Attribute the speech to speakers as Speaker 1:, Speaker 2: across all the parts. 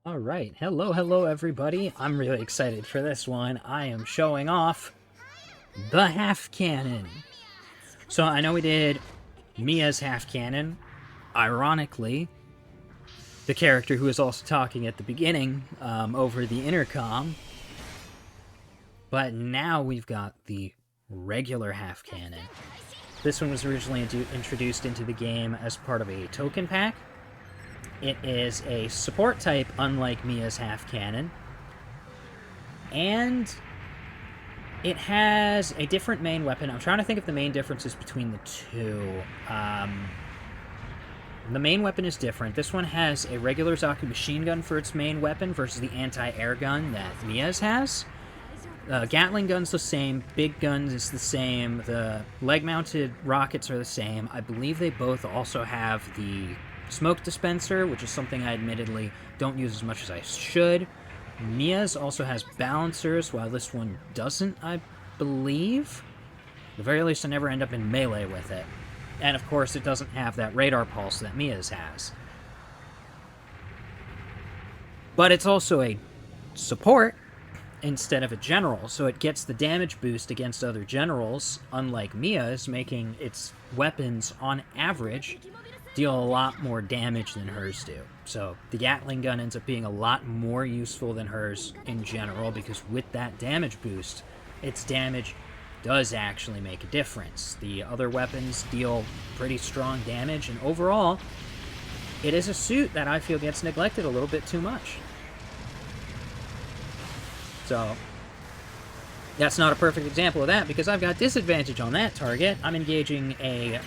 Speaker 1: Alright, hello everybody. I'm really excited for this one. I am showing off the half cannon. So I know we did Mia's half cannon. Ironically, the character who was also talking at the beginning over the intercom. But now we've got the regular half cannon. This one was originally introduced into the game as part of a token pack. It is a support type, unlike Mia's half cannon. And it has a different main weapon. I'm trying to think of the main differences between the two. The main weapon is different. This one has a regular Zaku machine gun for its main weapon versus the anti-air gun that Mia's has. Gatling gun's the same, big guns is the same, the leg-mounted rockets are the same. I believe they both also have the smoke dispenser, which is something I admittedly don't use as much as I should. Mia's also has balancers, while this one doesn't, I believe. At the very least, I never end up in melee with it. And of course, it doesn't have that radar pulse that Mia's has. But it's also a support instead of a general, so it gets the damage boost against other generals, unlike Mia's, making its weapons, on average, deal a lot more damage than hers do. So the Gatling gun ends up being a lot more useful than hers in general, because with that damage boost, its damage does actually make a difference. The other weapons deal pretty strong damage, and overall, it is a suit that I feel gets neglected a little bit too much. So that's not a perfect example of that, because I've got disadvantage on that target. I'm engaging a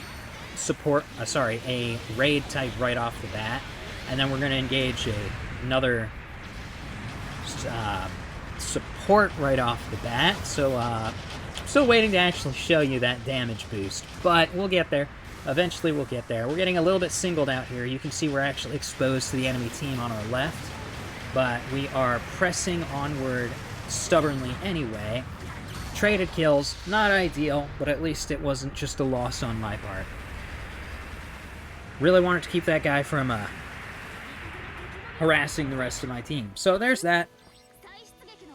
Speaker 1: a raid type right off the bat, and then we're going to engage another support right off the bat. So I'm still waiting to actually show you that damage boost, but we'll get there. Eventually we'll get there. We're getting a little bit singled out here. You can see we're actually exposed to the enemy team on our left, but we are pressing onward stubbornly anyway. Traded kills, not ideal, but at least it wasn't just a loss on my part. Really wanted to keep that guy from harassing the rest of my team. So there's that.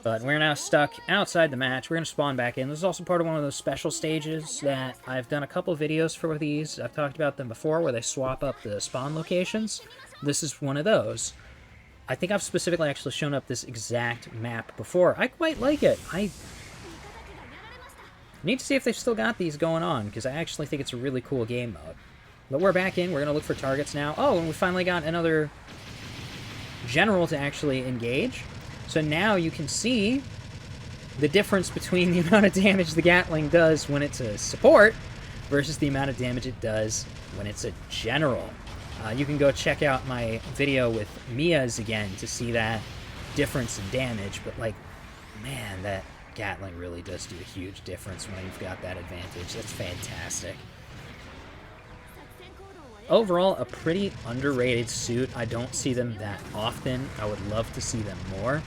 Speaker 1: But we're now stuck outside the match. We're going to spawn back in. This is also part of one of those special stages that I've done a couple videos for these. I've talked about them before, where they swap up the spawn locations. This is one of those. I think I've specifically actually shown up this exact map before. I quite like it. I need to see if they've still got these going on, because I actually think it's a really cool game mode. But we're back in. We're going to look for targets now. Oh, and we finally got another general to actually engage. So now you can see the difference between the amount of damage the Gatling does when it's a support versus the amount of damage it does when it's a general. You can go check out my video with Mia's again to see that difference in damage, but, like, man, that Gatling really does do a huge difference when you've got that advantage. That's fantastic. Overall, a pretty underrated suit. I don't see them that often. I would love to see them more.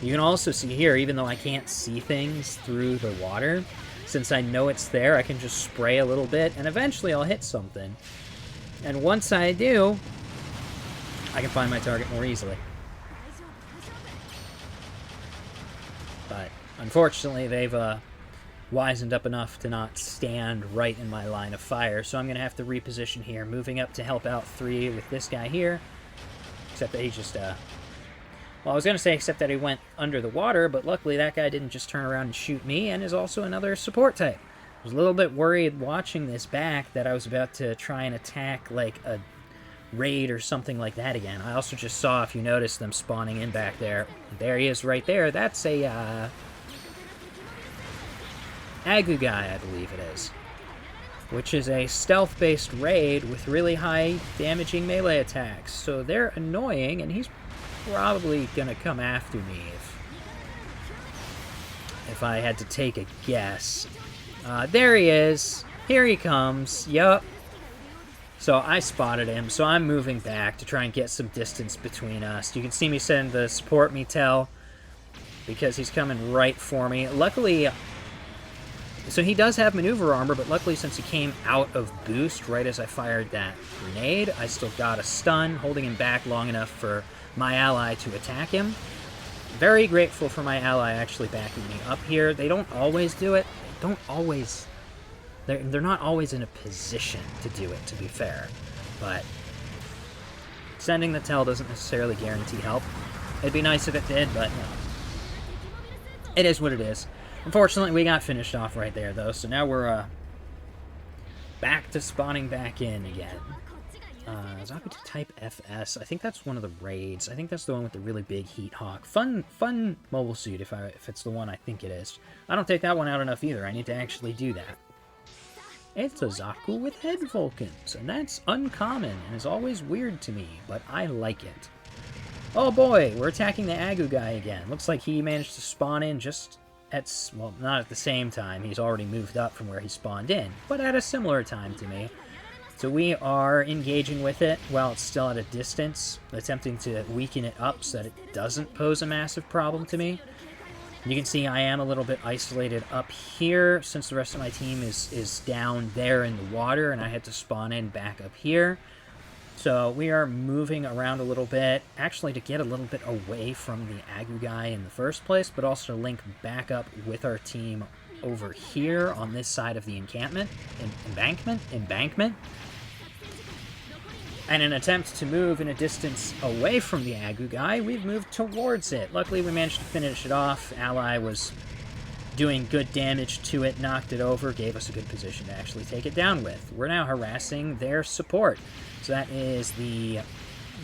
Speaker 1: You can also see here, even though I can't see things through the water, since I know it's there, I can just spray a little bit, and eventually I'll hit something. And once I do, I can find my target more easily. But unfortunately, they've wisened up enough to not stand right in my line of fire, so I'm going to have to reposition here, moving up to help out 3 with this guy here. Except that he just, well, I was going to say except that he went under the water, but luckily that guy didn't just turn around and shoot me, and is also another support type. I was a little bit worried watching this back that I was about to try and attack, like, a raid or something like that again. I also just saw, if you notice, them spawning in back there. There he is right there. That's a, Agu guy, I believe it is. Which is a stealth-based raid with really high damaging melee attacks. So they're annoying, and he's probably gonna come after me if I had to take a guess. There he is. Here he comes. Yup. So I spotted him, so I'm moving back to try and get some distance between us. You can see me send the support me tell, because he's coming right for me. Luckily, So he does have maneuver armor, but luckily since he came out of boost right as I fired that grenade, I still got a stun, holding him back long enough for my ally to attack him. Very grateful for my ally actually backing me up here. They don't always do it. They don't always... They're not always in a position to do it, to be fair. But sending the tell doesn't necessarily guarantee help. It'd be nice if it did, but no. It is what it is. Unfortunately, we got finished off right there, though, so now we're back to spawning back in again. Zaku II Type FS. I think that's one of the raids. I think that's the one with the really big heat hawk. Fun mobile suit if it's the one I think it is. I don't take that one out enough either. I need to actually do that. It's a Zaku with head Vulcans, and that's uncommon and is always weird to me, but I like it. Oh boy, we're attacking the Agu guy again. Looks like he managed to spawn in just at, well, not at the same time. He's already moved up from where he spawned in, but at a similar time to me. So we are engaging with it while it's still at a distance, attempting to weaken it up so that it doesn't pose a massive problem to me. You can see I am a little bit isolated up here since the rest of my team is down there in the water, and I had to spawn in back up here. So we are moving around a little bit, actually to get a little bit away from the Agu guy in the first place, but also to link back up with our team over here on this side of the embankment. And in an attempt to move in a distance away from the Agu guy, we've moved towards it. Luckily, we managed to finish it off. Ally was doing good damage to it, knocked it over, gave us a good position to actually take it down with. We're now harassing their support. So that is the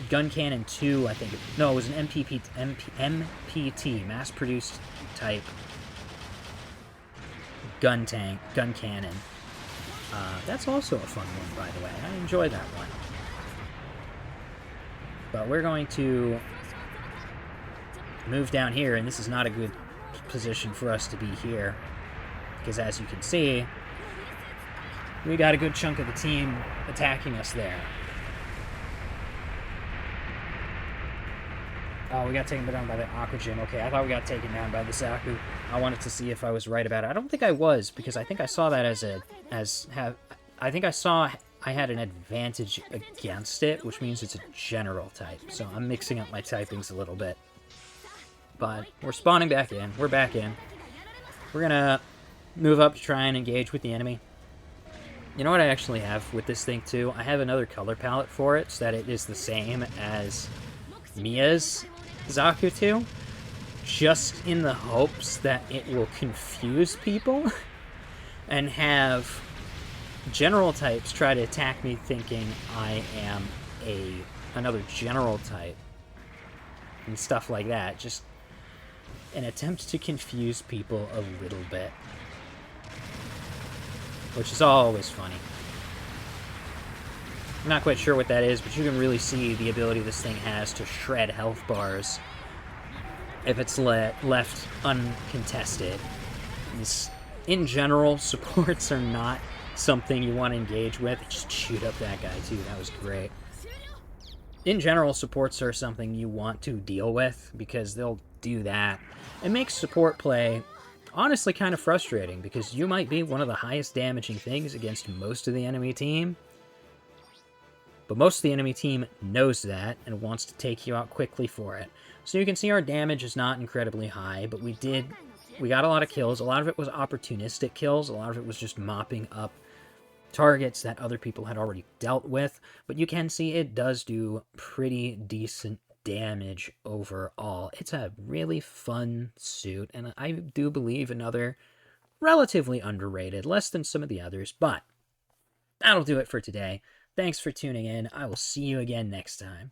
Speaker 1: Gun Cannon 2, I think. No, it was an MPT, mass-produced type gun cannon. That's also a fun one, by the way. I enjoy that one. But we're going to move down here, and this is not a good position for us to be here. Because as you can see, we got a good chunk of the team attacking us there. Oh, we got taken down by the Aquajim. Okay, I thought we got taken down by the Zaku. I wanted to see if I was right about it. I don't think I was, because I think I saw that I had an advantage against it, which means it's a general type. So I'm mixing up my typings a little bit. But we're spawning back in. We're back in. We're gonna move up to try and engage with the enemy. You know what I actually have with this thing, too? I have another color palette for it, so that it is the same as Mia's Zaku II, just in the hopes that it will confuse people and have general types try to attack me thinking I am another general type and stuff like that. Just an attempt to confuse people a little bit, which is always funny. I'm not quite sure what that is, but you can really see the ability this thing has to shred health bars if it's left uncontested. In general, supports are not something you want to engage with. Just shoot up that guy, too. That was great. In general, supports are something you want to deal with, because they'll do that. It makes support play honestly kind of frustrating, because you might be one of the highest damaging things against most of the enemy team, but most of the enemy team knows that and wants to take you out quickly for it. So you can see our damage is not incredibly high, but we got a lot of kills. A lot of it was opportunistic kills. A lot of it was just mopping up targets that other people had already dealt with. But you can see it does do pretty decent damage overall. It's a really fun suit, and I do believe another relatively underrated, less than some of the others, but that'll do it for today. Thanks for tuning in. I will see you again next time.